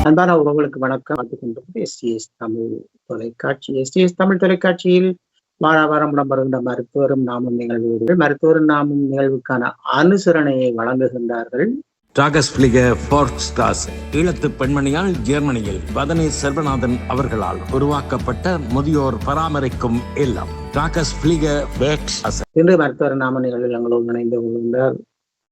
அன்பான உறவுகளுக்கு வணக்கம். பார்த்துக் கொண்டிருப்பது எஸ்டிஎஸ் தமிழ் தொலைக்காட்சி. எஸ்டிஎஸ் தமிழ் தொலைக்காட்சியில் வாராவாரம் இடம்பெறுகின்ற மருத்துவரும் நாமும் நிகழ்வுகள், மருத்துவரும் நாமும் நிகழ்வுக்கான அனுசரணையை வழங்குகின்றார்கள். ஈழத்து பெண்மணியால் ஜெர்மனியில் பதனி செல்வநாதன் அவர்களால் உருவாக்கப்பட்ட முதியோர் பராமரிக்கும் இல்லம். இன்று மருத்துவர் நாம நிகழ்வில் எங்களோடு இணைந்து கொள்கின்றார்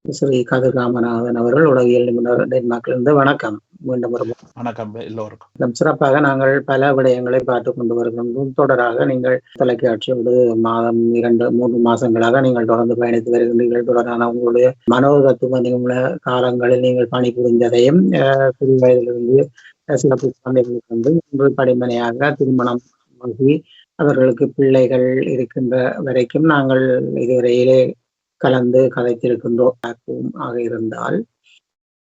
ஸ்ரீ கதிர் ராமநாதன் அவர்கள், உளவியல் நிபுணர், டென்மார்க்கிலிருந்து. வணக்கம். மீண்டும் வணக்கம் எல்லோருக்கும். சிறப்பாக நாங்கள் பல விடயங்களை பார்த்துக் கொண்டு வருகின்றோம். தொடராக நீங்கள் தொலைக்காட்சியோடு மாதம் 2-3 மாதங்களாக நீங்கள் தொடர்ந்து பயணித்து வருகின்றீர்கள். தொடரான உங்களுடைய மனோதத்துவ நிபுண காலங்களில் நீங்கள் பணிபுரிந்ததையும் சிறு வயதிலிருந்து சிறப்பு குழந்தைகளுக்கு வந்து இன்று படிமனையாக திருமணம் ஆகி அவர்களுக்கு பிள்ளைகள் இருக்கின்ற வரைக்கும் நாங்கள் இதுவரையிலே கலந்து கதைத்திருக்கின்றோம் ஆக இருந்தால்,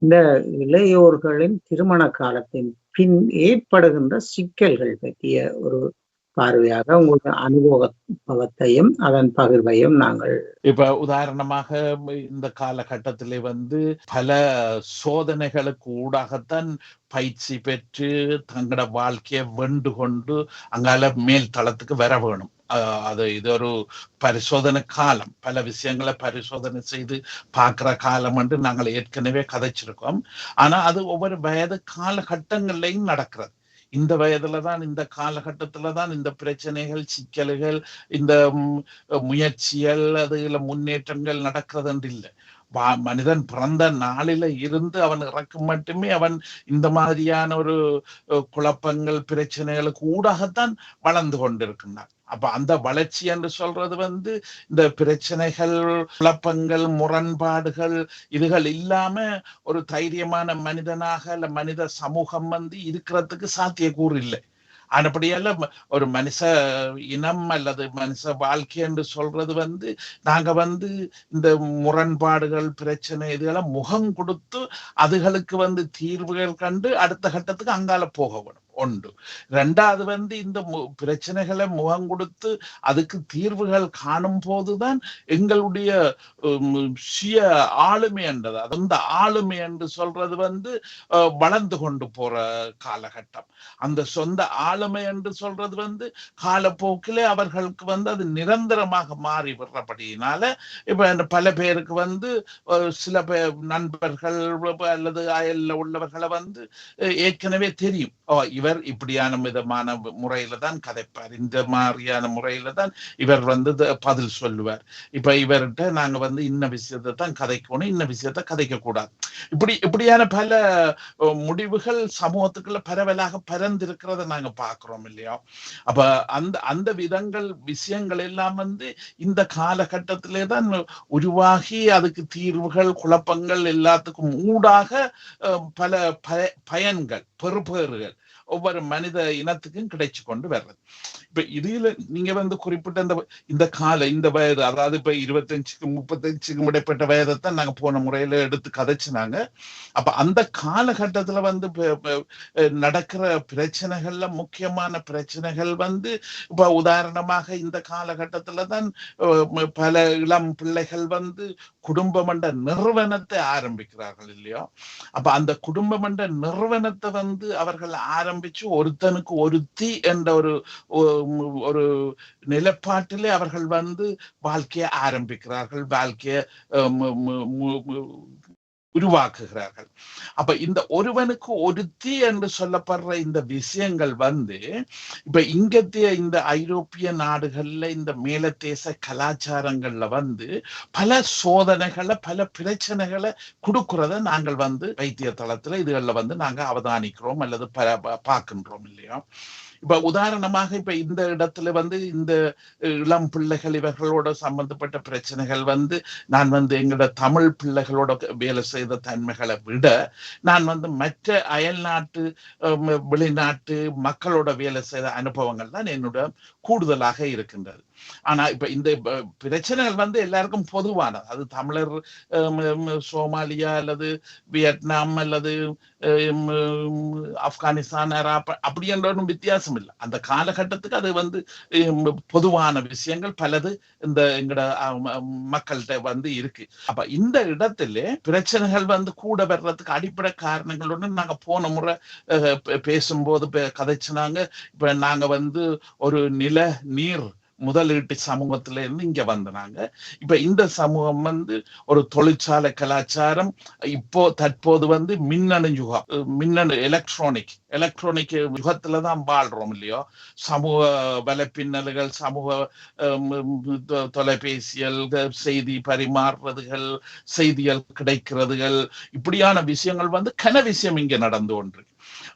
இந்த இளையோர்களின் திருமண காலத்தின் பின் ஏற்படுகின்ற சிக்கல்கள் பற்றிய ஒரு பார்வையாக உங்களுடைய அனுபவத்தையும் அதன் பகிர்வையும் நாங்கள் இப்ப உதாரணமாக இந்த காலகட்டத்திலே பல சோதனைகளுக்கு ஊடாகத்தான் பயிற்சி பெற்று தங்களோட வாழ்க்கையை வெண்டு கொண்டு அங்கால மேல் தளத்துக்கு வர வேணும். இது ஒரு பரிசோதனை காலம். பல விஷயங்களை பரிசோதனை செய்து பார்க்கிற காலம் என்று நாங்கள் ஏற்கனவே கதைச்சிருக்கோம். ஆனா அது ஒவ்வொரு வயது காலகட்டங்கள்லையும் நடக்கிறது. இந்த வயதுலதான், இந்த காலகட்டத்துலதான் இந்த பிரச்சனைகள், சிக்கல்கள், இந்த முயற்சிகள், அதுல முன்னேற்றங்கள் நடக்கிறது என்று இல்லை. மனிதன் பிறந்த நாளில இருந்து அவன் இறக்கும் மட்டுமே அவன் இந்த மாதிரியான ஒரு குழப்பங்கள், பிரச்சனைகளுக்கு ஊடாகத்தான் வளர்ந்து கொண்டிருக்கின்றான். அப்ப அந்த வளர்ச்சி என்று சொல்றது இந்த பிரச்சனைகள், குழப்பங்கள், முரண்பாடுகள் இதுகள் இல்லாம ஒரு தைரியமான மனிதனாக இல்ல மனித சமூகம் இருக்கிறதுக்கு சாத்தியக்கூறு இல்லை. அப்படியால ஒரு மனுஷ இனம் அல்லது மனுஷ வாழ்க்கை என்று சொல்றது நாங்க இந்த முரண்பாடுகள், பிரச்சனை இதுகளை முகம் கொடுத்து அதுகளுக்கு தீர்வுகள் கண்டு அடுத்த கட்டத்துக்கு அங்கால போக வேணும். ஒன்று. ரெண்டாவது இந்த பிரச்சனைகளை முகம் கொடுத்து அதுக்கு தீர்வுகள் காணும் போதுதான் எங்களுடைய சுய ஆளுமை என்றது, அந்த ஆளுமை என்று சொல்றது வளர்ந்து கொண்டு போற காலகட்டம். அந்த சொந்த ஆளுமை என்று சொல்றது காலப்போக்கிலே அவர்களுக்கு அது நிரந்தரமாக மாறி விடுறபடியினால இப்ப பல பேருக்கு சில நண்பர்கள் அல்லது அயல்ல உள்ளவர்களை ஏற்கனவே தெரியும், இவர் இப்படியான விதமான முறையில தான் கதைப்பார், இந்த மாதிரியான முறையில தான் இவர் பதில் சொல்லுவார், இப்ப இவர்கிட்ட நாங்க இன்ன விஷயத்தை தான் கதைக்கணும், இன்ன விஷயத்த கதைக்க கூடாது. இப்படியான பல முடிவுகள் சமூகத்துக்குள்ள பரவலாக பரந்திருக்கிறத நாங்க பாக்குறோம் இல்லையா? அப்ப அந்த விதங்கள், விஷயங்கள் எல்லாம் இந்த காலகட்டத்திலே தான் உருவாகி அதுக்கு தீர்வுகள், குழப்பங்கள் எல்லாத்துக்கும் ஊடாக பல பயன்கள், பெறுபேறுகள் ஒவ்வொரு மனித இனத்துக்கும் கிடைச்சு கொண்டு வர்றது. இப்ப இதுல நீங்க குறிப்பிட்ட இந்த வயது, அதாவது இப்ப 25க்கும் 35க்கும் இடைப்பட்ட வயதைத்தான் நாங்க போன முறையில எடுத்து கதைச்சுனாங்க. அப்ப அந்த காலகட்டத்துல நடக்கிற பிரச்சனைகள்ல முக்கியமான பிரச்சனைகள் இப்ப உதாரணமாக இந்த காலகட்டத்துலதான் பல இளம் பிள்ளைகள் குடும்பம் என்ற நிறுவனத்தை ஆரம்பிக்கிறார்கள் இல்லையோ? அப்ப அந்த குடும்பம் என்ற நிறுவனத்தை அவர்கள் ஆரம்பிச்சு ஒருத்தனுக்கு ஒருத்தி என்ற ஒரு நிலப்பாட்டிலே அவர்கள் வாழ்க்கையை ஆரம்பிக்கிறார்கள், வாழ்க்கையை உருவாக்குகிறார்கள். அப்ப இந்த ஒருவனுக்கு ஒருத்தி என்று சொல்லப்படுற இந்த விஷயங்கள் இப்ப இங்கத்திய இந்த ஐரோப்பிய நாடுகள்ல, இந்த மேலத்தேச கலாச்சாரங்கள்ல பல சோதனைகளை, பல பிரச்சனைகளை கொடுக்கிறத நாங்கள் வைத்திய தளத்துல இதுகள்ல நாங்க அவதானிக்கிறோம் அல்லது பார்க்கின்றோம் இல்லையா? இப்ப உதாரணமாக இப்ப இந்த இடத்துல இந்த இளம் பிள்ளைகள் இவர்களோட சம்பந்தப்பட்ட பிரச்சனைகள் நான் எங்களோட தமிழ் பிள்ளைகளோட வேலை செய்த தன்மைகளை விட நான் மற்ற அயல் நாட்டு, வெளிநாட்டு மக்களோட வேலை செய்த அனுபவங்கள் தான் என்னோட கூடுதலாக இருக்கின்றது. ஆனா இப்ப இந்த பிரச்சனைகள் வந்து எல்லாருக்கும் பொதுவானது. அது தமிழர், சோமாலியா அல்லது வியட்நாம் அல்லது ஆப்கானிஸ்தான், அப்படி என்ற ஒன்றும் வித்தியாசம் இல்லை. அந்த காலகட்டத்துக்கு அது வந்து பொதுவான விஷயங்கள் பலது இந்த எங்கட மக்கள்கிட்ட வந்து இருக்கு. அப்ப இந்த இடத்துல பிரச்சனைகள் வந்து கூட வர்றதுக்கு அடிப்படை காரணங்கள் ஒன்று. நாங்க போன முறை பேசும்போது கதைச்சுனாங்க. இப்ப நாங்க வந்து ஒரு நில நீர் முதலீட்டு சமூகத்தில இருந்து இங்க வந்தாங்க. இப்ப இந்த சமூகம் வந்து ஒரு தொழிற்சாலை கலாச்சாரம், இப்போ தற்போது வந்து மின்னணு யுகம், மின்னணு எலக்ட்ரானிக் யுகத்துலதான் வாழ்றோம் இல்லையோ. சமூக வலைப்பின்னல்கள், சமூக தொலைபேசிகள், செய்தி பரிமாறுறதுகள், செய்திகள் கிடைக்கிறதுகள், இப்படியான விஷயங்கள் வந்து கன விஷயம் இங்க நடந்து கொண்டு.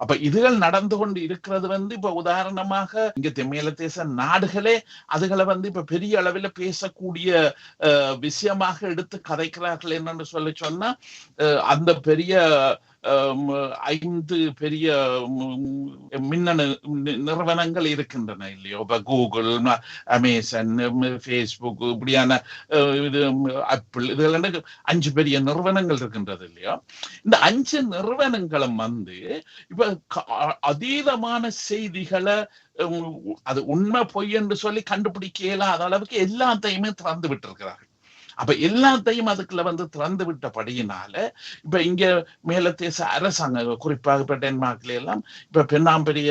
அப்ப இதுகள் நடந்து கொண்டு இருக்கிறது வந்து இப்ப உதாரணமாக இங்க மேல தேச நாடுகளே அதுகளை வந்து இப்ப பெரிய அளவில் பேசக்கூடிய விஷயமாக எடுத்து கதைக்கிறார்கள் என்னன்னு சொன்னா, அந்த பெரிய 5 பெரிய மின்னணு நிறுவனங்கள் இருக்கின்றன இல்லையோ. இப்ப கூகுள், அமேசான், பேஸ்புக், இப்படியான இது ஆப்பிள், இதுல 5 பெரிய நிறுவனங்கள் இருக்கின்றது இல்லையோ. இந்த 5 நிறுவனங்களும் வந்து இப்ப அதீதமான செய்திகளை அது உண்மை பொய் என்று சொல்லி கண்டுபிடிக்க இயலாத அளவுக்கு எல்லாத்தையுமே திறந்து விட்டு இருக்கிறார்கள். அப்ப எல்லாத்தையும் அதுக்குள்ள வந்து திறந்து விட்டபடியினால இப்ப இங்க மேலத்தேச அரசாங்கம், குறிப்பாக இப்ப டென்மார்க்ல எல்லாம் இப்ப பெண்ணாம்பெரிய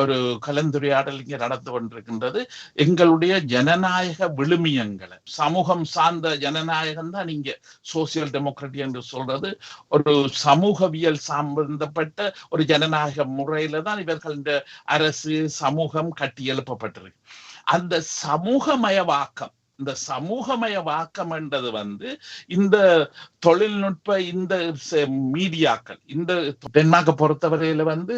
ஒரு கலந்துரையாடல் இங்க நடந்து கொண்டிருக்கின்றது. எங்களுடைய ஜனநாயக விழுமியங்களை, சமூகம் சார்ந்த ஜனநாயகம் தான் இங்க சோசியல் டெமோக்ரட்டி என்று சொல்றது. ஒரு சமூகவியல் சம்பந்தப்பட்ட ஒரு ஜனநாயக முறையில தான் இவர்களுடைய அரசு சமூகம் கட்டி எழுப்பப்பட்டிருக்கு. அந்த சமூகமயவாக்கம், இந்த சமூகமயவாக்கம் என்றது வந்து இந்த தொழில்நுட்ப, இந்த மீடியாக்கள், இந்த டென்மார்க்கை பொறுத்தவரையில வந்து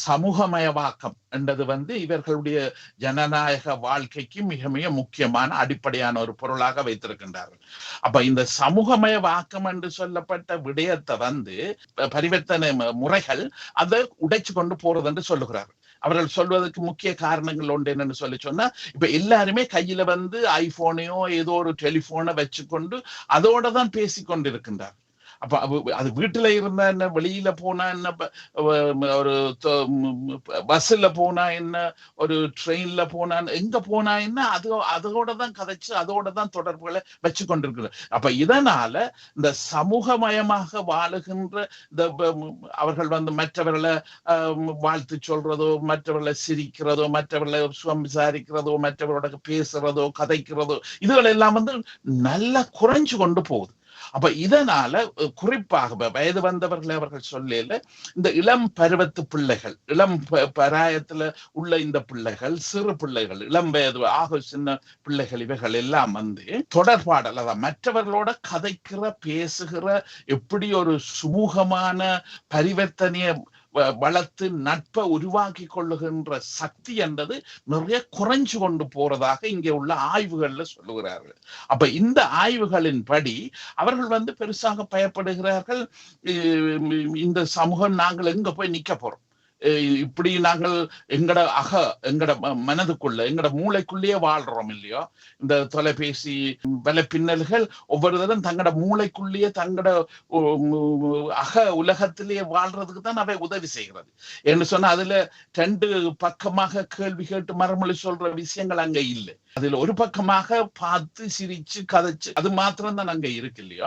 சமூகமயவாக்கம் என்றது வந்து இவர்களுடைய ஜனநாயக வாழ்க்கைக்கு மிக மிக முக்கியமான அடிப்படையான ஒரு பொருளாக வைத்திருக்கின்றார்கள். அப்ப இந்த சமூகமயவாக்கம் என்று சொல்லப்பட்ட விடயத்தை வந்து பரிவர்த்தனை முறைகள் அதை உடைச்சு கொண்டு போறது என்று சொல்லுகிறார்கள். அவர்கள் சொல்வதற்கு முக்கிய காரணங்கள் ஒன்று என்னன்னு சொல்லி சொன்னா, இப்ப எல்லாருமே கையில வந்து ஐபோனையோ ஏதோ ஒரு டெலிபோனை வச்சுக்கொண்டு அதோட தான் பேசிக்கொண்டிருக்கின்றார். அப்ப அது வீட்டுல இருந்தா என்ன, வெளியில போனா என்ன, ஒரு பஸ்ல போனா என்ன, ஒரு ட்ரெயின்ல போனா, எங்க போனா என்ன, அதோட தான் கதைச்சு அதோட தான் தொடர்புகளை வச்சு கொண்டிருக்கிறது. அப்ப இதனால இந்த சமூகமயமாக வாழுகின்ற இந்த அவர்கள் வந்து மற்றவர்களை வாழ்த்து சொல்றதோ, மற்றவர்களை சிரிக்கிறதோ, மற்றவர்களை சுகம் விசாரிக்கிறதோ, மற்றவரோட பேசுறதோ, கதைக்கிறதோ, இதுகள் எல்லாம் வந்து நல்லா குறைஞ்சு கொண்டு போகுது. அப்ப இதனால குறிப்பாக வயது வந்தவர்களை அவர்கள் சொல்லல, இந்த இளம் பருவத்து பிள்ளைகள், இளம் பராயத்துல உள்ள இந்த பிள்ளைகள், சிறு பிள்ளைகள், இளம் வயது ஆக சின்ன பிள்ளைகள், இவைகள் எல்லாம் வந்து தொடர்பாடல், அதான் மற்றவர்களோட கதைக்கிற, பேசுகிற, எப்படி ஒரு சுமூகமான பரிவர்த்தனைய வளர்த்து நட்பை உருவாக்கி கொள்ளுகின்ற சக்தி என்றது நிறைய குறைஞ்சு கொண்டு போறதாக இங்கே உள்ள ஆய்வுகள்ல சொல்லுகிறார்கள். அப்ப இந்த ஆய்வுகளின் படி அவர்கள் வந்து பெருசாக பயப்படுகிறார்கள். இந்த சமூகம் நாங்கள் எங்க போய் நிக்க போறோம், இப்படி நாங்கள் எங்கட மனதுக்குள்ள, எங்கட மூளைக்குள்ளேயே வாழ்றோம் இல்லையோ. இந்த தொலைபேசி வலைப்பின்னல்கள் ஒவ்வொரு தரம் தங்கட மூளைக்குள்ளேயே, தங்கட உலகத்திலேயே வாழ்றதுக்கு தான் அவை உதவி செய்கிறது என்று சொன்னா, அதுல 2 பக்கமாக கேள்வி கேட்டு மறுமொழி சொல்ற விஷயங்கள் அங்க இல்லை. அதுல ஒரு பக்கமாக பார்த்து சிரிச்சு கதைச்சு அது மாத்திரம் தான் அங்க இருக்கு இல்லையோ.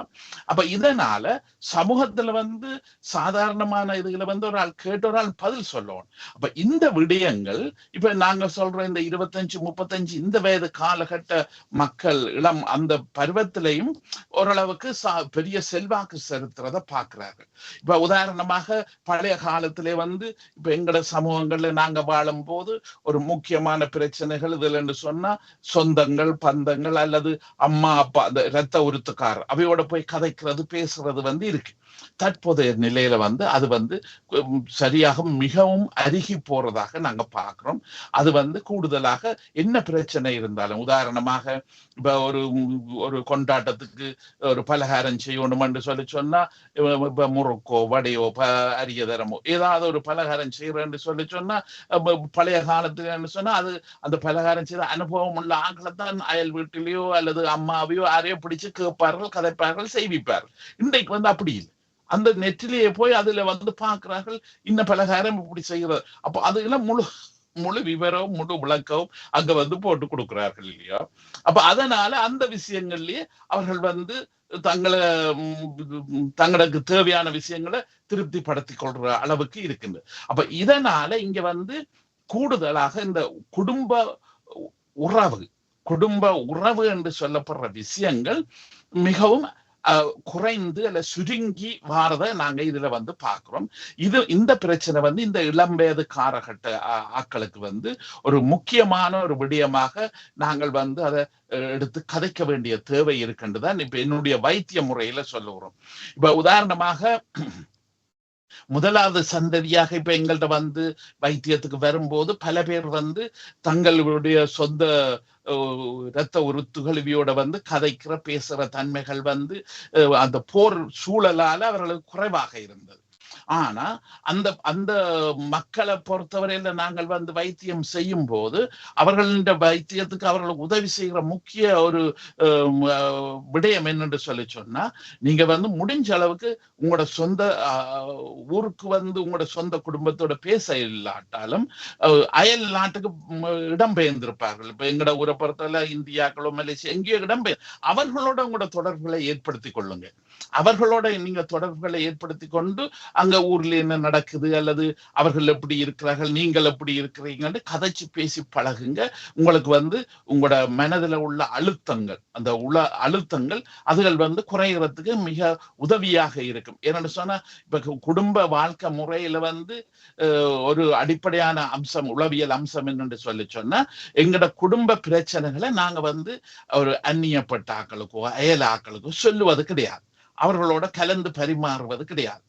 அப்ப இதனால சமூகத்துல வந்து சாதாரணமான இதுல வந்து ஒரு ஆள் கேட்ட ஒரு ஆள் பதில் சொல்லணும். அப்ப இந்த விடயங்கள் இப்ப நாங்க சொல்ற இந்த 25-35 இந்த வயது காலகட்ட மக்கள் இளம் அந்த பருவத்திலையும் ஓரளவுக்கு பெரிய செல்வாக்கு செலுத்துறத பாக்குறாங்க. இப்ப உதாரணமாக பழைய காலத்திலே வந்து இப்ப எங்கட சமூகங்கள்ல நாங்க வாழும் போது ஒரு முக்கியமான பிரச்சனைகள் இதுல என்று சொன்னா, சொந்தங்கள், பந்தங்கள் அல்லது அம்மா அப்பா, அந்த இரத்த உறுத்துக்காரர் அவையோட போய் கதைக்கிறது, பேசுறது வந்து இருக்கு. தற்போதைய நிலையில வந்து அது வந்து சரியாக மிகவும் அருகி போறதாக நாங்க பார்க்கிறோம். அது வந்து கூடுதலாக என்ன பிரச்சனை இருந்தாலும், உதாரணமாக இப்ப ஒரு கொண்டாட்டத்துக்கு ஒரு பலகாரம் செய்யணும் என்று சொல்லி சொன்னா, இப்ப முறுக்கோ, வடையோ, அரியதரமோ ஏதாவது ஒரு பலகாரம் செய்யறேன்னு சொல்லி சொன்னா, பழைய காலத்துல சொன்னா அது அந்த பலகாரம் செய்த அனுபவம் உள்ள ஆக்களை தான் அயல் வீட்டிலேயோ அல்லது அம்மாவையோ யாரையோ பிடிச்சு கேட்பார்கள், கதைப்பார்கள், செய்விப்பார்கள். இன்றைக்கு வந்து அப்படி இல்லை. அந்த நெற்றிலேயே போய் அதுல வந்து பார்க்கிறார்கள், இன்ன பலகாரம் இப்படி செய்கிறது. அப்போ அதுல முழு விவரம், முழு விளக்கம் அங்க வந்து போட்டு கொடுக்கிறார்கள் இல்லையா? அப்ப அதனால அந்த விஷயங்கள்லயே அவர்கள் வந்து தங்களுக்கு தேவையான விஷயங்களை திருப்தி படுத்திக் கொள்ற அளவுக்கு இருக்கின்றது. அப்ப இதனால இங்க வந்து கூடுதலாக இந்த குடும்ப உறவு என்று சொல்லப்படுற விஷயங்கள் மிகவும் குறைந்து அல்ல சுருங்கி வாரத நாங்க இதுல வந்து பாக்குறோம். இந்த பிரச்சனை வந்து இந்த இளம்பேது காலகட்ட ஆக்களுக்கு வந்து ஒரு முக்கியமான ஒரு விடயமாக நாங்கள் வந்து அதை எடுத்து கதைக்க வேண்டிய தேவை இருக்கின்றதான் இப்ப என்னுடைய வைத்திய முறையில சொல்லுகிறோம். இப்ப உதாரணமாக முதலாவது சந்ததியாக இப்ப எங்கள்கிட்ட வந்து வைத்தியத்துக்கு வரும்போது பல பேர் வந்து தங்களுடைய சொந்த இரத்த உறுத்துகள் இவையோட வந்து கதைக்கிற பேசுற தன்மைகள் வந்து அந்த போர் சூழலால அவர்களுக்கு குறைவாக இருந்தது. ஆனா அந்த அந்த மக்களை பொறுத்தவரையில நாங்கள் வந்து வைத்தியம் செய்யும் போது அவர்களின் வைத்தியத்துக்கு அவர்களுக்கு உதவி செய்கிற முக்கிய ஒரு விடயம் என்னென்று சொல்லி சொன்னா, நீங்க வந்து முடிஞ்ச அளவுக்கு உங்களோட சொந்த ஊருக்கு வந்து உங்களோட சொந்த குடும்பத்தோட பேச இல்லாட்டாலும் அயல் நாட்டுக்கு இடம்பெயர்ந்திருப்பார்கள். இப்ப எங்களோட ஊரை பொறுத்தவரை இந்தியாக்களோ மலேசியா எங்கேயோ இடம்பெயர் அவர்களோட உங்களோட தொடர்புகளை ஏற்படுத்தி கொள்ளுங்க. அவர்களோட நீங்க தொடர்புகளை ஏற்படுத்தி கொண்டு அங்க ஊர்ல என்ன நடக்குது அல்லது அவர்கள் எப்படி இருக்கிறார்கள், நீங்கள் எப்படி இருக்கிறீங்கன்னு கதைச்சு பேசி பழகுங்க. உங்களுக்கு வந்து உங்களோட மனதில் உள்ள அழுத்தங்கள், அந்த அழுத்தங்கள் அதுகள் வந்து குறைகிறதுக்கு மிக உதவியாக இருக்கும். ஏன்னு சொன்னா இப்ப குடும்ப வாழ்க்கை முறையில வந்து ஒரு அடிப்படையான அம்சம், உளவியல் அம்சம் என்னன்னு சொல்லி சொன்னா, எங்களோட குடும்ப பிரச்சனைகளை நாங்க வந்து ஒரு அந்நியப்பட்ட ஆக்களுக்கோ அயல் ஆக்களுக்கோ சொல்லுவது கிடையாது, அவர்களோட கலந்து பரிமாறுவது கிடையாது.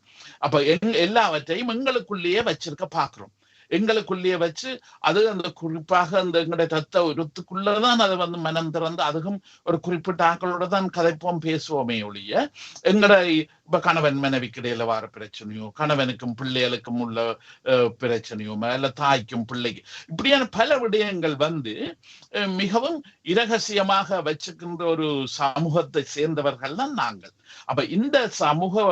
அப்ப எல்லாவற்றையும் எங்களுக்குள்ளேயே வச்சிருக்க பாக்குறோம். எங்களுக்குள்ளேயே வச்சு அது அந்த குறிப்பாக அந்த எங்களுடைய ரத்த உறுத்துக்குள்ளதான் அதை வந்து மனம் திறந்து அதுவும் ஒரு குறிப்பிட்ட ஆக்களோட தான் கதைப்போம் பேசுவோமே ஒழிய எங்கட இப்ப கணவன் மனைவிக்கு இடையில வர பிரச்சனையோ, கணவனுக்கும் பிள்ளைகளுக்கும் உள்ள பிரச்சனையோ, இல்ல தாய்க்கும் பிள்ளைக்கு இப்படியான பல விடயங்கள் வந்து மிகவும் இரகசியமாக வச்சுக்கின்ற ஒரு சமூகத்தை சேர்ந்தவர்கள் தான் நாங்கள். அப்ப இந்த சமூக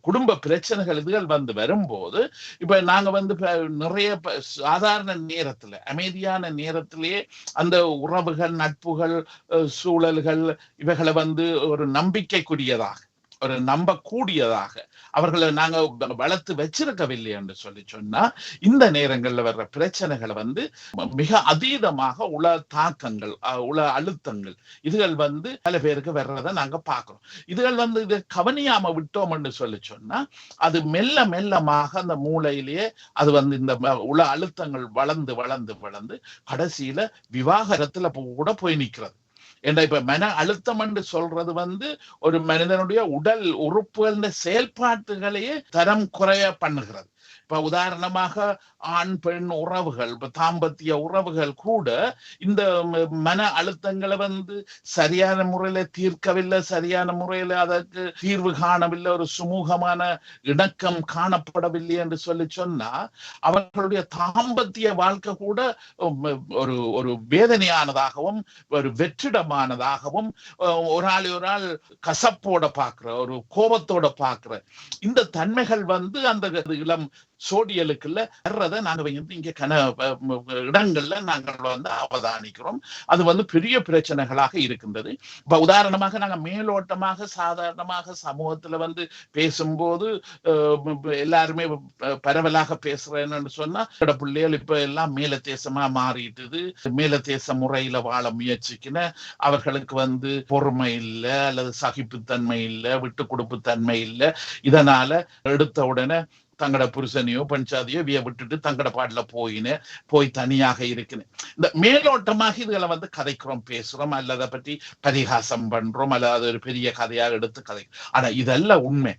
குடும்ப பிரச்சனைகள் இதுகள் வந்து வரும்போது இப்ப நாங்க வந்து நிறைய சாதாரண நேரத்துல அமைதியான நேரத்திலேயே அந்த உறவுகள், நட்புகள், சூழல்கள் இவைகளை வந்து ஒரு நம்பிக்கைக்குரியதாக, ஒரு நம்பக்கூடியதாக அவர்களை நாங்க வளர்த்து வச்சிருக்கவில்லை என்று சொல்லி சொன்னா, இந்த நேரங்கள்ல வர்ற பிரச்சனைகளை வந்து மிக அதீதமாக உள தாக்கங்கள், உள அழுத்தங்கள் இதுகள் வந்து பல பேருக்கு வர்றதை நாங்க பாக்குறோம். இதுகள் வந்து இதை கவனியாம விட்டோம் என்று சொல்லி சொன்னா அது மெல்ல மெல்லமாக அந்த மூளையிலேயே அது வந்து இந்த உள அழுத்தங்கள் வளர்ந்து வளர்ந்து வளர்ந்து கடைசியில விவாகரத்துல கூட போய் நிற்கிறது. ஏன்னா இப்ப மன அழுத்தம் என்று சொல்றது வந்து ஒரு மனிதனுடைய உடல் உறுப்புகளின் செயல்பாட்டுகளையே தரம் குறைய பண்ணுகிறது. இப்ப உதாரணமாக ஆண் பெண் உறவுகள், இப்ப தாம்பத்திய உறவுகள் கூட இந்த மன அழுத்தங்களை வந்து சரியான முறையில தீர்க்கவில்லை, சரியான முறையில அதற்கு தீர்வு காணவில்லை, ஒரு சுமூகமான இணக்கம் காணப்படவில்லை என்று சொல்லி சொன்னா அவர்களுடைய தாம்பத்திய வாழ்க்கை கூட ஒரு ஒரு வேதனையானதாகவும் ஒரு வெற்றிடமானதாகவும் ஒரு ஆள் கசப்போட பாக்குற, ஒரு கோபத்தோட பாக்குற இந்த தன்மைகள் வந்து அந்த இளம் சோடியலுக்குள்ள வர்றதை நாங்க வந்து இங்க இடங்கள்ல நாங்கள் வந்து அவதானிக்கிறோம். அது வந்து பெரிய பிரச்சனைகளாக இருக்கின்றது. இப்ப உதாரணமாக நாங்க மேலோட்டமாக சாதாரணமாக சமூகத்துல வந்து பேசும்போது எல்லாருமே பரவலாக பேசுறேன்னு சொன்னா பிள்ளைகள் இப்ப எல்லாம் மேல தேசமா மாறிட்டுது, மேல தேச முறையில வாழ முயற்சிக்கின, அவர்களுக்கு வந்து பொறுமை இல்லை அல்லது சகிப்புத்தன்மை இல்லை, விட்டு கொடுப்பு தன்மை இல்லை. இதனால எடுத்த உடனே தங்கட புருஷனையோ பஞ்சாதியோ விட்டுட்டு தங்கட பாடல போய் தனியாக இருக்குன்னு இந்த மேலோட்டமாக இதுகளை வந்து கதைக்கிறோம், பேசுறோம், அல்ல அதை பற்றி பரிகாசம் பண்றோம், அல்ல அது ஒரு பெரிய கதையாக எடுத்து கதை. ஆனா இதெல்லாம் உண்மை.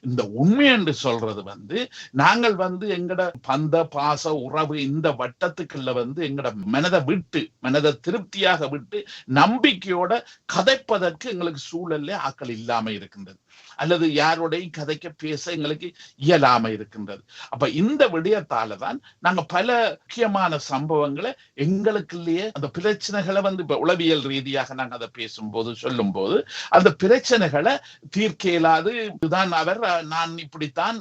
இந்த உண்மை என்று சொல்றது வந்து நாங்கள் வந்து எங்கட பந்த பாச உறவு இந்த வட்டத்துக்குள்ள வந்து எங்கட மனதை திருப்தியாக விட்டு நம்பிக்கையோட கதைப்பதற்கு எங்களுக்கு சூழல்ல ஆக்கள் இல்லாம இருக்கின்றது, அல்லது யாரோடையும் கதைக்க பேச எங்களுக்கு இயலாம இருக்கின்றது. அப்ப இந்த விடயத்தாலதான் நாங்க பல முக்கியமான சம்பவங்களை எங்களுக்குள்ளேயே அந்த பிரச்சனைகளை வந்து இப்ப உளவியல் ரீதியாக நாங்க அதை பேசும்போது சொல்லும் போது அந்த பிரச்சனைகளை தீர்க்க இயலாது. இதுதான் அவர், நான் இப்படித்தான்,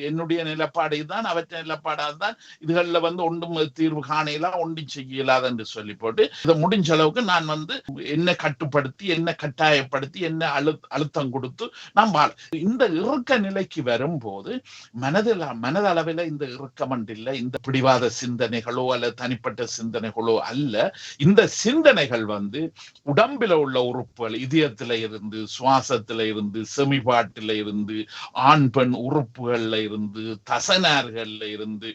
என்னுடைய நிலப்பாடு தான், அவற்றை நிலப்பாடாதான், இதுகள்ல வந்து ஒன்றும் தீர்வு காணலாம், ஒன்றும் செய்ய இயலாது என்று சொல்லி போட்டு இதை முடிஞ்ச அளவுக்கு நான் வந்து என்ன கட்டுப்படுத்தி, என்ன கட்டாயப்படுத்தி, என்ன அழுத்தம் கொடுத்து நாம் வாழ இந்த இறுக்க நிலைக்கு வரும்போது மனதளவில் இந்த இறுக்கம் இல்லை, இந்த பிடிவாத சிந்தனைகளோ அல்லது தனிப்பட்ட சிந்தனைகளோ அல்ல. இந்த சிந்தனைகள் வந்து உடம்பில உள்ள உறுப்புகள், இதயத்தில இருந்து, சுவாசத்தில இருந்து, செமிபாட்டில இருந்து, ஆண் பெண் உறுப்புகள்ல இருந்து, தசனார்கள்ல இருந்து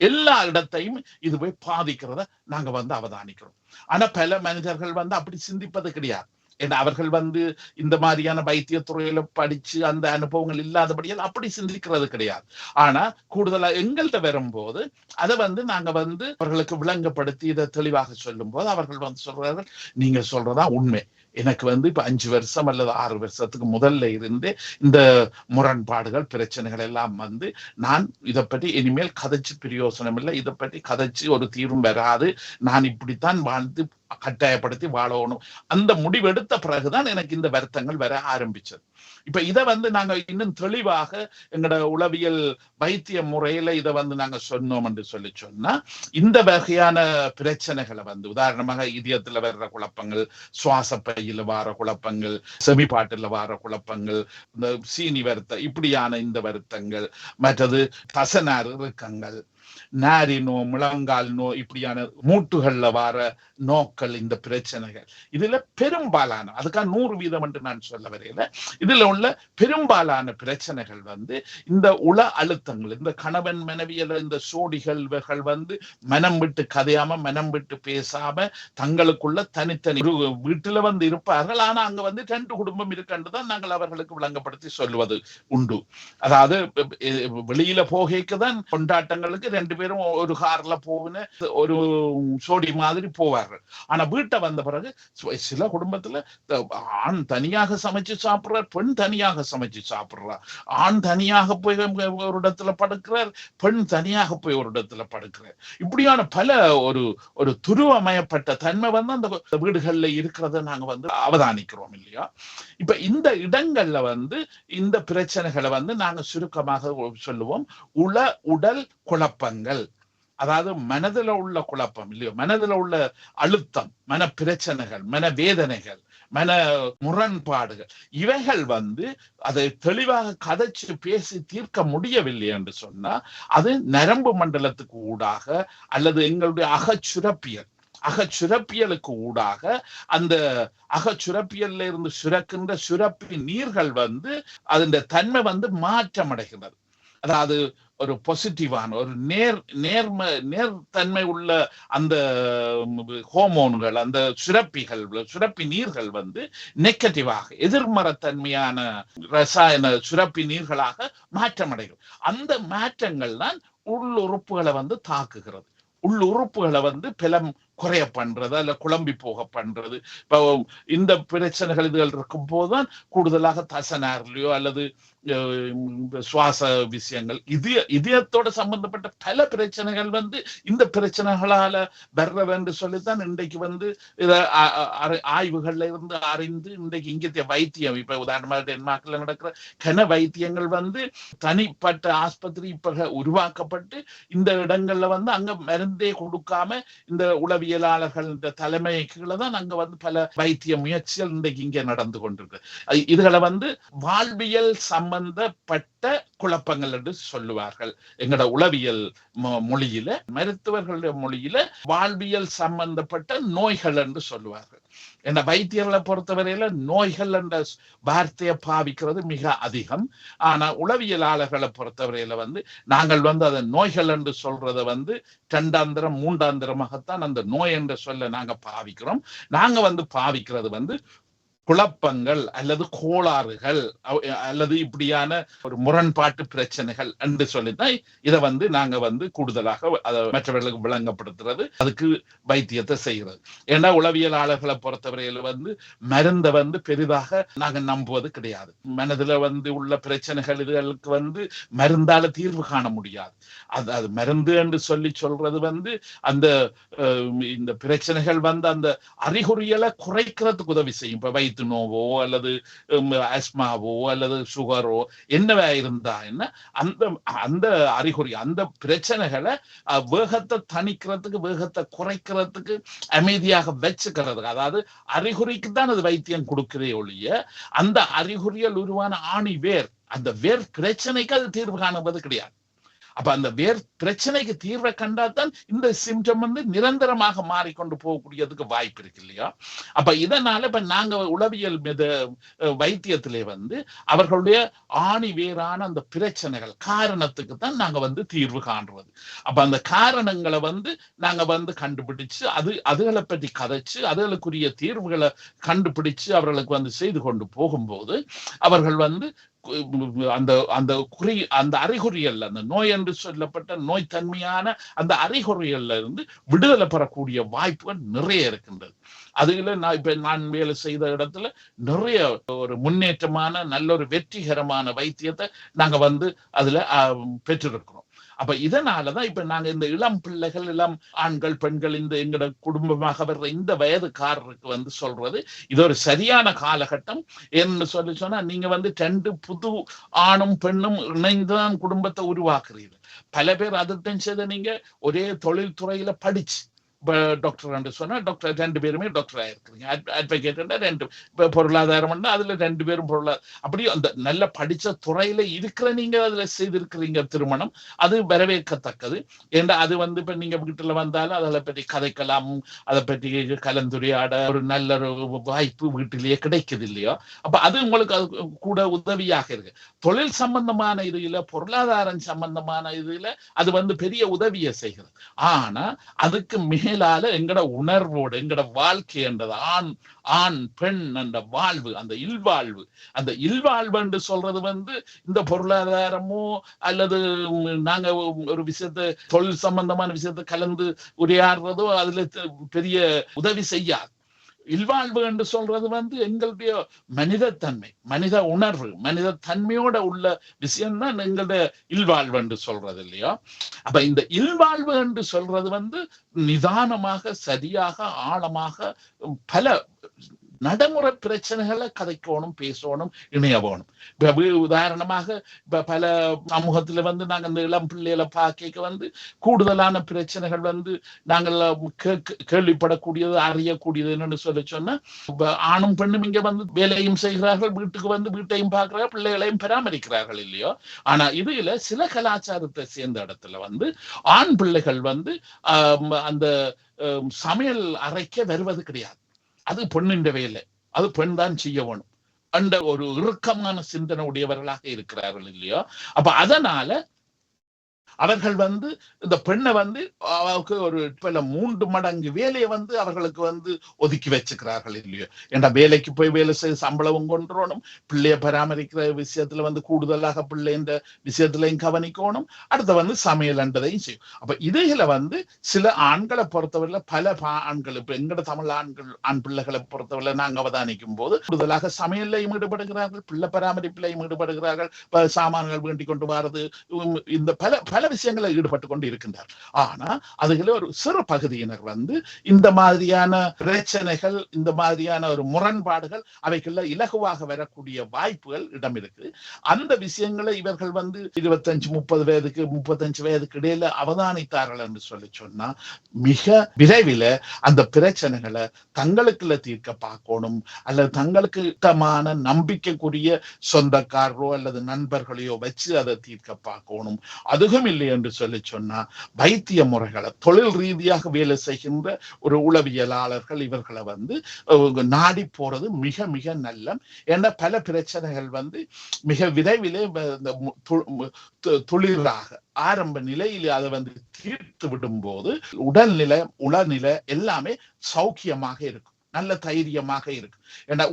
எல்லா இடத்தையும் இது போய் பாதிக்கிறத நாங்க வந்து அவதானிக்கிறோம். ஆனா பல மனிதர்கள் வந்து அப்படி சிந்திப்பது கிடையாது. ஏன்னா அவர்கள் வந்து இந்த மாதிரியான வைத்தியத்துறையில படிச்சு அந்த அனுபவங்கள் இல்லாதபடியால் அப்படி சிந்திக்கிறது கிடையாது. ஆனா கூடுதலா எங்கள்கிட்ட வரும்போது அதை வந்து நாங்க வந்து அவர்களுக்கு விளங்கப்படுத்தி இதை தெளிவாக சொல்லும் போது அவர்கள் வந்து சொல்றார்கள், நீங்க சொல்றதா உண்மை, எனக்கு வந்து இப்ப 5 வருஷம் அல்லது 6 வருஷத்துக்கு முதல்ல இருந்து இந்த முரண்பாடுகள் பிரச்சனைகள் எல்லாம் வந்து நான் இதை பற்றி இனிமேல் கதைச்சு பிரயோசனம் இல்லை, இதை பற்றி கதைச்சு ஒரு தீர்வும் வராது, நான் இப்படித்தான் வாழ்ந்து கட்டாயப்படுத்தி வாழணும், அந்த முடிவெடுத்த பிறகுதான் எனக்கு இந்த வருத்தங்கள் வர ஆரம்பிச்சது. இப்ப இதை வந்து நாங்க இன்னும் தெளிவாக எங்களோட உளவியல் வைத்திய முறையில இதை வந்து நாங்க சொன்னோம் என்று சொன்னா இந்த வகையான பிரச்சனைகளை வந்து உதாரணமாக இதயத்துல வர்ற குழப்பங்கள், சுவாச பையில வார குழப்பங்கள், செமிபாட்டுல வார குழப்பங்கள், இந்த சீனி வருத்த இப்படியான இந்த வருத்தங்கள், மற்றது தசனார் இறுக்கங்கள், நாரி நோ, முழங்கால் நோ, இப்படியான மூட்டுகள்ல வார நோக்கள், இந்த பிரச்சனைகள் இதுல பெரும்பாலான, அதுக்காக 100% என்று நான் சொல்ல வரையில, இதுல உள்ள பெரும்பாலான பிரச்சனைகள் வந்து இந்த உள அழுத்தங்கள், இந்த கணவன் மனைவியில இந்த சோடிகள் வந்து மனம் விட்டு கதையாம, மனம் விட்டு பேசாம தங்களுக்குள்ள தனித்தனி வீட்டுல வந்து இருப்பார்கள். ஆனா அங்க வந்து 2 குடும்பம் இருக்குன்றதான் நாங்கள் அவர்களுக்கு விளங்கப்படுத்தி சொல்லுவது உண்டு. அதாவது வெளியில போகைக்குதான் கொண்டாட்டங்களுக்கு 2 பேரும் ஒரு கார்ல போவின ஒரு சோடி மாதிரி போவார்கள். ஆனா வீட்டை வந்த பிறகு சில குடும்பத்துல ஆண் தனியாக சமைச்சு சாப்பிடுறார், பெண் தனியாக சமைச்சு சாப்பிடுறார், ஆண் தனியாக போய் ஒரு இடத்துல படுக்கிறார், பெண் தனியாக போய் ஒரு இடத்துல படுக்கிறார். இப்படியான பல ஒரு துருவமயப்பட்ட தன்மை வந்து அந்த வீடுகள்ல இருக்கிறத நாங்க வந்து அவதானிக்கிறோம் இல்லையா? இப்ப இந்த இடங்கள்ல வந்து இந்த பிரச்சனைகளை வந்து நாங்க சுருக்கமாக சொல்லுவோம் உடல் குழப்பங்கள். அதாவது மனதில் உள்ள குழப்பம் இல்லையோ, மனதில் உள்ள அழுத்தம், மன பிரச்சனைகள், மன வேதனைகள், மன முரண்பாடுகள், இவைகள் வந்து அதை தெளிவாக கதைச்சு பேசி தீர்க்க முடியவில்லை என்று சொன்னா அது நரம்பு மண்டலத்துக்கு ஊடாக அல்லது எங்களுடைய அகச்சுரப்பியலுக்கு ஊடாக அந்த அகச்சுரப்பியல்ல இருந்து சுரக்கின்ற சுரப்பி நீர்கள் வந்து அதன் தன்மை வந்து மாற்றம் அடைகிறது. அதாவது ஒரு பாசிட்டிவான ஒரு நேர்த்தன்மை உள்ள அந்த ஹோமோன்கள், அந்த சுரப்பி நீர்கள் வந்து நெகட்டிவாக எதிர்மறைத்தன்மையான ரசாயன சுரப்பி நீர்களாக மாற்றம் அடைகிறது. அந்த மாற்றங்கள் தான் உள்ளுறுப்புகளை வந்து தாக்குகிறது. உள்ளுறுப்புகளை வந்து பலம் குறைய பண்றது அல்ல குழம்பி போக பண்றது. இப்போ இந்த பிரச்சனைகள் இதுகள் இருக்கும் போதுதான் கூடுதலாக தசனார்லையோ அல்லது சுவாச விஷயங்கள், இதயத்தோட சம்பந்தப்பட்ட பல பிரச்சனைகள் வந்து இந்த பிரச்சனைகளால வர்றது என்று சொல்லித்தான் இன்றைக்கு வந்து இத ஆய்வுகள்ல இருந்து அறிந்து இன்றைக்கு இங்கே வைத்தியம், இப்ப உதாரணமாக டென்மார்க்ல நடக்கிற கன வைத்தியங்கள் வந்து தனிப்பட்ட ஆஸ்பத்திரி இப்ப உருவாக்கப்பட்டு இந்த இடங்கள்ல வந்து அங்க மருந்தே கொடுக்காம இந்த உளவியலாளர்கள் தலைமை கீழே தான் அங்க வந்து பல வைத்திய முயற்சிகள் இன்றைக்கு இங்கே நடந்து கொண்டிருக்கு. இதுகளை வந்து வாழ்வியல் சம்பந்தப்பட்ட குழப்பங்கள் என்று சொல்லுவார்கள். எங்களோட உளவியல் மொழியில, மருத்துவர்களுடைய மொழியில வாழ்வியல் சம்பந்தப்பட்ட நோய்கள் என்று சொல்லுவார்கள். என்ற வைத்தியர்களை பொறுத்தவரையில நோய்கள் என்ற வார்த்தையை பாவிக்கிறது மிக அதிகம். ஆனா உளவியலாளர்களை பொறுத்தவரையில வந்து நாங்கள் வந்து அதை நோய்கள் என்று சொல்றத வந்து 2ஆந்திரம் 3ஆந்திரமாகத்தான் அந்த நோய் என்ற சொல்ல நாங்க பாவிக்கிறோம். நாங்க வந்து பாவிக்கிறது வந்து குழப்பங்கள் அல்லது கோளாறுகள் அல்லது இப்படியான ஒரு முரண்பாட்டு பிரச்சனைகள் என்று சொல்லித்தான் இதை நாங்க கூடுதலாக மற்றவர்களுக்கு விளங்கப்படுத்துறது, அதுக்கு வைத்தியத்தை செய்கிறது. ஏன்னா உளவியலாளர்களை பொறுத்தவரையில மருந்தை பெரிதாக நாங்க நம்புவது கிடையாது. மனதுல உள்ள பிரச்சனைகள் இதுகளுக்கு மருந்தால தீர்வு காண முடியாது. அது மருந்து என்று சொல்றது அந்த இந்த பிரச்சனைகள் அந்த அறிகுறிகளை குறைக்கிறதுக்கு உதவி செய்யும். இப்ப வயிற்று நோவோ அல்லது ஆஸ்மாவோ அல்லது சுகரோ என்னவா இருந்தா என்ன, அந்த அறிகுறி அந்த பிரச்சனைகளை வேகத்தை தணிக்கிறதுக்கு, வேகத்தை குறைக்கிறதுக்கு, அமைதியாக வச்சுக்கிறதுக்கு, அதாவது அறிகுறிக்கு தான் அது வைத்தியம் கொடுக்கிறே ஒழிய அந்த அறிகுறியில் உருவான ஆணி வேர், அந்த வேர் பிரச்சனைக்கு அது தீர்வு காணுவது கிடையாது. அப்ப அந்த வேர் பிரச்சனைக்கு தீர்வை கண்டாதான் இந்த சிம்டம் நிரந்தரமாக மாறிக்கொண்டு போகக்கூடியதுக்கு வாய்ப்பு இருக்கு இல்லையா? அப்ப இதனால இப்ப நாங்க உளவியல் வைத்தியத்திலே அவர்களுடைய ஆணி வேறான அந்த பிரச்சனைகள் காரணத்துக்கு தான் நாங்க தீர்வு காண்றது. அப்ப அந்த காரணங்களை நாங்க கண்டுபிடிச்சு அதுகளை பற்றி கதைச்சு அதுகளுக்குரிய தீர்வுகளை கண்டுபிடிச்சு அவர்களுக்கு செய்து கொண்டு போகும்போது அவர்கள் அந்த அறிகுறிகள், அந்த நோய் என்று சொல்லப்பட்ட நோய் தன்மையான அந்த அறிகுறிகள்ல இருந்து விடுதலை பெறக்கூடிய வாய்ப்புகள் நிறைய இருக்கின்றது. அதுல நான் வேலை செய்த இடத்துல நிறைய ஒரு முன்னேற்றமான நல்ல ஒரு வெற்றிகரமான வைத்தியத்தை நாங்க அதுல பெற்றிருக்கிறோம். அப்ப இதனாலதான் இப்ப நாங்க இந்த இளம் பிள்ளைகள், இளம் ஆண்கள், பெண்கள், இந்த எங்கட குடும்பமாக வர்ற இந்த வயதுக்காரருக்கு சொல்றது இது ஒரு சரியான காலகட்டம். என்று சொன்னா நீங்க 2 புது ஆணும் பெண்ணும் இணைந்துதான் குடும்பத்தை உருவாக்குறீங்க. பல பேர் அதுதான் செய்த நீங்க ஒரே தொழில் துறையில படிச்சு டாக்டர் சொன்னா டாக்டர் 2 பேருமே டாக்டர் ஆயிருக்கிறீங்க. அட்வொகேட் 2 பொருளாதாரம் அதுல 2 பேரும் அப்படி அந்த நல்ல படிச்ச துறையில இருக்கிற நீங்க அதுல செய்திருக்கிறீங்க திருமணம். அது வரவேற்கத்தக்கது. ஏன்னா அது இப்ப நீங்க வீட்டுல வந்தாலும் அதை பற்றி கதைக்கலாம், அதை பற்றி கலந்துரையாட ஒரு நல்ல ஒரு வாய்ப்பு வீட்டிலேயே கிடைக்குது இல்லையோ? அப்ப அது உங்களுக்கு அது கூட உதவியாக இருக்கு. தொழில் சம்பந்தமான இதுல, பொருளாதாரம் சம்பந்தமான இதுல அது பெரிய உதவியை செய்கிறது. ஆனா அதுக்கு மேலால எங்கட உணர்வோடு எங்கட வாழ்க்கை என்றது ஆண் பெண் என்ற வாழ்வு, அந்த இல்வாழ்வு என்று சொல்றது இந்த பொருளாதாரமோ அல்லது நாங்க ஒரு விஷயத்தை தொழில் சம்பந்தமான விஷயத்தை கலந்து உரையாடுறதோ அதுல பெரிய உதவி செய்யாது. இல்வாழ்வு என்று சொல்றது எங்களுடைய மனிதத்தன்மை, மனித உணர்வு, மனித தன்மையோட உள்ள விஷயம்தான் எங்களுடைய இல்வாழ்வு என்று சொல்றது இல்லையா? அப்ப இந்த இல்வாழ்வு என்று சொல்றது நிதானமாக, சரியாக, ஆழமாக பல நடைமுறை பிரச்சனைகளை கதைக்கணும், பேசணும், இணைய வேணும். உதாரணமாக இப்ப பல சமூகத்துல நாங்க இந்த இளம் பிள்ளைகளை பார்க்க கூடுதலான பிரச்சனைகள் நாங்கள் கேள்விப்படக்கூடியது, அறியக்கூடியது என்னன்னு சொன்னா, ஆணும் பெண்ணும் இங்க வேலையும் செய்கிறார்கள், வீட்டுக்கு வீட்டையும் பார்க்கிறார்கள், பிள்ளைகளையும் பராமரிக்கிறார்கள் இல்லையோ? ஆனா இதுல சில கலாச்சாரத்தை சேர்ந்த இடத்துல ஆண் பிள்ளைகள் அந்த சமையல் அறைக்க வருவது கிடையாது. அது பெண்ணின் வேலை, அது பெண் தான் செய்ய வேணும் என்ற ஒரு இறுக்கமான சிந்தனை உடையவர்களாக இருக்கிறார்கள் இல்லையோ? அப்ப அதனால அவர்கள் இந்த பெண்ணை அவருக்கு ஒரு 3 மடங்கு வேலையை அவர்களுக்கு ஒதுக்கி வச்சுக்கிறார்கள் இல்லையோ? ஏன்னா வேலைக்கு போய் வேலை செய்ய சம்பளமும் கொண்டுறணும், பிள்ளைய பராமரிக்கிற விஷயத்துல கூடுதலாக பிள்ளை இந்த விஷயத்திலையும் கவனிக்கணும், அடுத்த சமையல் என்றதையும் செய்யும். அப்ப இதுல சில ஆண்களை பொறுத்தவரையில பல ஆண்கள், இப்ப எங்கட தமிழ் ஆண் பிள்ளைகளை பொறுத்தவரை நாங்க அவதானிக்கும் போது கூடுதலாக சமையல்லையும் ஈடுபடுகிறார்கள், பிள்ளை பராமரிப்பிலையும் ஈடுபடுகிறார்கள், சாமான்கள் வேண்டி கொண்டு வர்றது, இந்த பல விஷயங்களை ஈடுபட்டு கொண்டு இருக்கின்றார். ஆனா அதுல ஒரு சிறு பகுதியினர் இந்த மாதிரியான பிரச்சனைகள், இந்த மாதிரியான ஒரு முரண்பாடுகள் அவைக்குள்ள இலகுவாக வரக்கூடிய வாய்ப்புகள் இடம் இருக்கு. அந்த விஷயங்களை இவர்கள் 25-30 வயதுக்கு 35 வயதுக்கு இடையில அவதானித்தார்கள் என்று சொன்னா மிக விரைவில் அந்த பிரச்சனைகளை தங்களுக்குள்ள தீர்க்க பார்க்கணும், அல்லது தங்களுக்கு இஷ்டமான நம்பிக்கைக்குரிய சொந்தக்காரரோ அல்லது நண்பர்களையோ வச்சு அதை தீர்க்க பார்க்கணும். அதுவும் இல்லை என்று சொன்னா வைத்திய முறைகளை, தொழில் ரீதியாக வேலை செய்கின்ற ஒரு உளவியலாளர்கள் இவர்களை நாடி போறது மிக மிக நல்ல. ஏன்னா பல பிரச்சனைகள் மிக விரைவிலே தொழிலாக ஆரம்ப நிலையில் அதை தீர்த்து விடும் போது உடல்நிலை, உளநிலை எல்லாமே சௌக்கியமாக இருக்கும். நல்ல தைரியமாக இருக்கு. ஏன்னா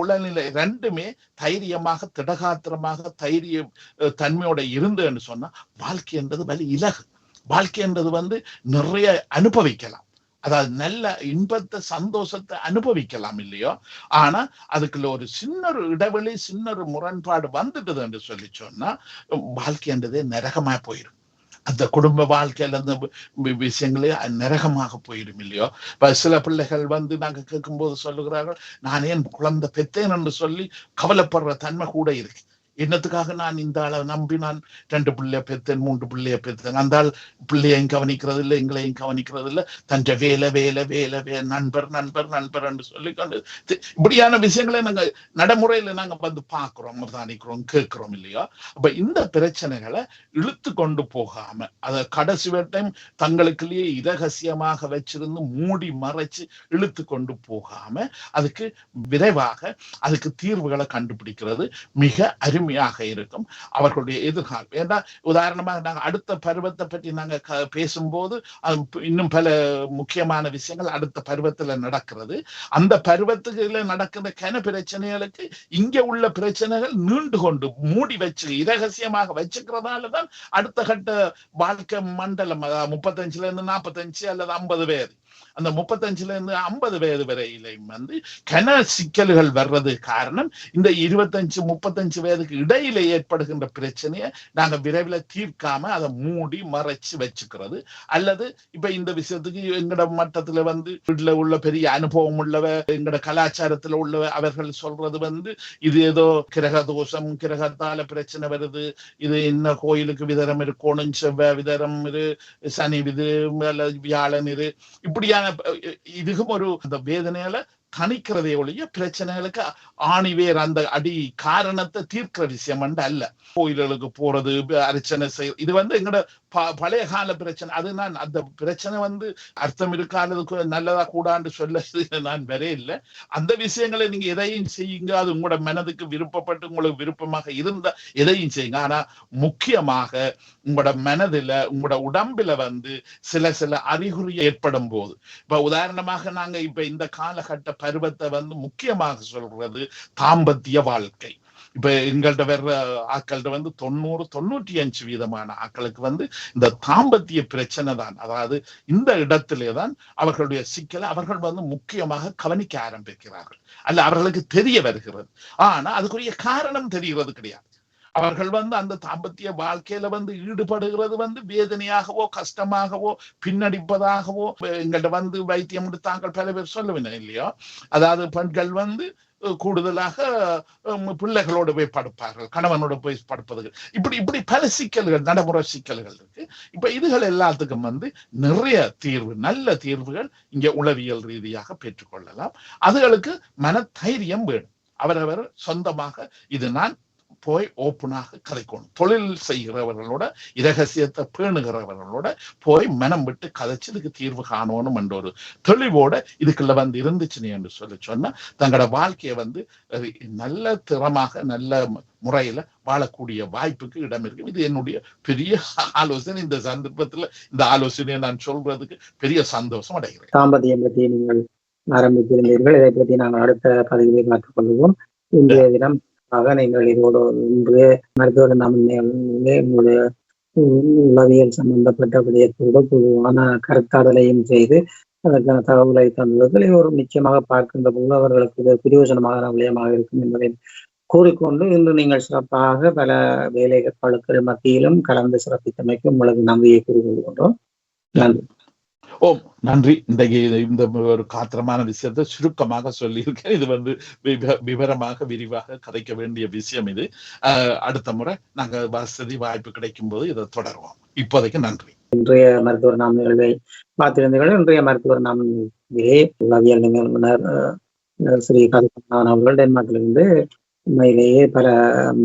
உடல்நிலை ரெண்டுமே தைரியமாக திடகாத்திரமாக தைரிய தன்மையோட இருந்துன்னு சொன்னா வாழ்க்கை என்றது வலி இலகு. வாழ்க்கை என்றது நிறைய அனுபவிக்கலாம். அதாவது நல்ல இன்பத்தை சந்தோஷத்தை அனுபவிக்கலாம் இல்லையோ. ஆனா அதுக்குள்ள ஒரு சின்ன இடைவெளி சின்ன முரண்பாடு வந்துட்டது என்று சொல்லி சொன்னா வாழ்க்கைன்றதே நரகமா போயிடும். அந்த குடும்ப வாழ்க்கையில அந்த விஷயங்களே நரகமாக போயிடும் இல்லையோ. இப்ப சில பிள்ளைகள் நாங்க கேட்கும்போது சொல்லுகிறார்கள், நான் ஏன் குழந்தை பெற்றேன் என்று சொல்லி கவலைப்படுற தன்மை கூட இருக்கு. என்னத்துக்காக நான் இந்த ஆளை நம்பி நான் 2 பிள்ளைய பெற்றேன் 3 பிள்ளைய பெற்றேன், அந்த ஆள் பிள்ளையையும் கவனிக்கிறது இல்லை எங்களையும் கவனிக்கிறது இல்லை, தன் வேலை நண்பர் என்று சொல்லிக்கொண்டு இப்படியான விஷயங்களை நாங்க நடைமுறையில நாங்க பாக்குறோம் அவதானிக்கிறோம் கேட்கிறோம் இல்லையா. அப்ப இந்த பிரச்சனைகளை இழுத்து கொண்டு போகாம அதை கடைசி வட்டம் தங்களுக்குள்ளேயே இரகசியமாக வச்சிருந்து மூடி மறைச்சு இழுத்து கொண்டு போகாம அதுக்கு விரைவாக அதுக்கு தீர்வுகளை கண்டுபிடிக்கிறது மிக அருமையாக இருக்கும் அவர்களுடைய எதிர்காலம். ஏன்னா உதாரணமாக நாங்க அடுத்த பருவத்தை பற்றி நாங்க பேசும்போது இன்னும் பல முக்கியமான விஷயங்கள் அடுத்த பருவத்துல நடக்கிறது. அந்த பருவத்துக்குள்ள நடக்கிற பிரச்சனைகளுக்கு இங்க உள்ள பிரச்சனைகள் நீண்டு கொண்டு மூடி வச்சு இரகசியமாக வச்சுக்கிறதாலதான் அடுத்த கட்ட வாழ்க்கை மண்டலம் 35 இருந்து 45 அல்லது 50 வயது, அந்த 35 இருந்து 50 வயது வரையிலையும் சிக்கல்கள் வர்றது காரணம் இந்த 25-35 வயதுக்கு இடையில ஏற்படுகின்ற பிரச்சனையை நாங்க விரைவில் தீர்க்காம அதை மூடி மறைச்சு வச்சுக்கிறது. அல்லது இப்ப இந்த விஷயத்துக்கு எங்கட மட்டத்துல வீட்டுல உள்ள பெரிய அனுபவம் உள்ளவ எங்கட கலாச்சாரத்துல உள்ளவ அவர்கள் சொல்றது இது ஏதோ கிரக தோஷம் கிரகத்தால பிரச்சனை வருது, இது என்ன கோயிலுக்கு விதரம் இருக்கணும், செவ்வாய் விதரம் இரு, சனி விது அல்லது வியாழன் இரு, இப்படியான இதுக்கும் ஒரு அந்த வேதனையால தணிக்கிறதே ஒழிய பிரச்சனைகளுக்கு ஆணிவேர் அந்த அடி காரணத்தை தீர்க்கிற விஷயம் அல்ல. கோயில்களுக்கு போறது அர்ச்சனை செய் இது எங்கட பழைய கால பிரச்சனை. அது நான் அந்த பிரச்சனை அர்த்தம் இருக்காது நல்லதா கூடான்னு சொல்ல நான் வரே இல்லை. அந்த விஷயங்களை நீங்க எதையும் செய்யுங்க, அது உங்களோட மனதுக்கு விருப்பப்பட்டு உங்களுக்கு விருப்பமாக இருந்தா எதையும் செய்யுங்க. ஆனா முக்கியமாக உங்களோட மனதுல உங்களோட உடம்புல சில அறிகுறி ஏற்படும் போது, இப்ப உதாரணமாக நாங்க இப்ப இந்த காலகட்ட பருவத்தை முக்கியமாக சொல்றது தாம்பத்திய வாழ்க்கை. இப்ப எங்கள்கிட்ட வர்ற ஆக்கள்கிட்ட 90-95% ஆக்களுக்கு இந்த தாம்பத்திய பிரச்சனை தான். அதாவது இந்த இடத்திலேதான் அவர்களுடைய சிக்கலை அவர்கள் முக்கியமாக கவனிக்க ஆரம்பிக்கிறார்கள், அல்ல அவர்களுக்கு தெரிய வருகிறது. ஆனா அதுக்குரிய காரணம் தெரிகிறது கிடையாது. அவர்கள் அந்த தாம்பத்திய வாழ்க்கையில ஈடுபடுகிறது வேதனையாகவோ கஷ்டமாகவோ பின்னடிப்பதாகவோ எங்கள்கிட்ட வைத்தியம் தாங்கள் பல பேர் சொல்லவில்லை இல்லையோ. அதாவது பெண்கள் கூடுதலாக பிள்ளைகளோடு போய் படுப்பார்கள், கணவனோட போய் படுப்பது, இப்படி பல சிக்கல்கள் நடைமுறை சிக்கல்கள் இருக்கு. இப்ப இதுகள் எல்லாத்துக்கும் நிறைய தீர்வு நல்ல தீர்வுகள் இங்க உளவியல் ரீதியாக பெற்றுக்கொள்ளலாம். அதுகளுக்கு மன தைரியம் வேணும். அவரவர் சொந்தமாக இது நான் போய் ஓப்பனாக கதைக்கணும். தொழில் செய்கிறவர்களோட இரகசியத்தை பேணுகிறவர்களோட போய் மனம் விட்டு கதைச்சு இதுக்கு தீர்வு காணணும் என்ற ஒரு தெளிவோட இதுக்குள்ள இருந்துச்சுன்னு என்று சொன்னா தங்களோட வாழ்க்கையை நல்ல திறமாக நல்ல முறையில வாழக்கூடிய வாய்ப்புக்கு இடம் இருக்கு. இது என்னுடைய பெரிய ஆலோசனை. இந்த சந்தர்ப்பத்துல இந்த ஆலோசனையை நான் சொல்றதுக்கு பெரிய சந்தோஷம் அடைகிறேன். தாம்பத்தியம் பற்றி நீங்கள் ஆரம்பித்திருந்தீர்கள், இதை பற்றி நாங்கள் அடுத்த பதிவிலே பார்த்துக் கொள்வோம். இன்றைய தினம் நீங்கள் இதோடு இன்று மருத்துவ உங்களுடைய உளவியல் சம்பந்தப்பட்ட விடயத்தோடு பொதுவான கருத்தாடலையும் செய்து அதற்கான தகவலை தந்தவர்கள் இது ஒரு நிச்சயமாக பார்க்கின்ற போது அவர்களுக்கு பிரயோஜனமான விடயமாக இருக்கும் என்பதை கூறிக்கொண்டு இன்று நீங்கள் சிறப்பாக பல வேலைகளுக்கு மத்தியிலும் கலந்து சிறப்பித்தமைக்கு உங்களுக்கு நன்றியை கூறிக்கொள்கின்றோம். நன்றி. ஓம் நன்றி. இன்றைக்கு இந்த ஒரு காத்திரமான விஷயத்தை சுருக்கமாக சொல்லியிருக்கேன். இது விவரமாக விரிவாக கதைக்க வேண்டிய விஷயம். இது அடுத்த முறை நாங்க வசதி வாய்ப்பு கிடைக்கும் போது இதை தொடருவோம். இப்போதைக்கு நன்றி. இன்றைய மருத்துவர் நாம் நிகழ்வை பார்த்திருந்தீர்கள். இன்றைய மருத்துவர் நாம் உளவியல் நிபுணர் ஸ்ரீ கதிரவன் அவர்கள் டென்மார்க்கிலிருந்து உண்மையிலேயே பல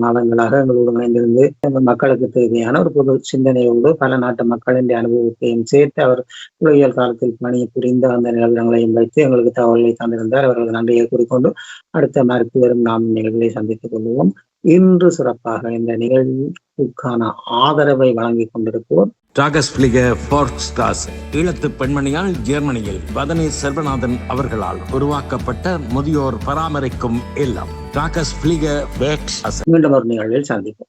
மாதங்களாக எங்களோடு இணைந்திருந்து மக்களுக்கு தேவையான ஒரு பொது சிந்தனையோடு பல நாட்டு மக்களின் அனுபவத்தையும் சேர்த்து அவர் உளவியல் காலத்தில் பணி புரிந்த அந்த நிலவரங்களையும் வைத்து எங்களுக்கு தகவல்களை தந்திருந்தார். அவர்களுக்கு நன்றியை கூறிக்கொண்டு அடுத்த மருத்துவரும் நாம் நிகழ்வுகளை சந்தித்துக் கொள்வோம். இன்று சிறப்பாக இந்த நிகழ்வுக்கான ஆதரவை வழங்கிக் கொண்டிருப்போர் டாகஸ் பிளிக ஃபோர்ஸ்டாஸ் ஈழத்து பெண்மணியால் ஜெர்மனியில் பதனி சர்வநாதன் அவர்களால் உருவாக்கப்பட்ட முதியோர் பராமரிக்கும் இல்லம். டாகஸ் பிளிக மீண்டும் ஒரு நிகழ்வில் சந்திப்போம்.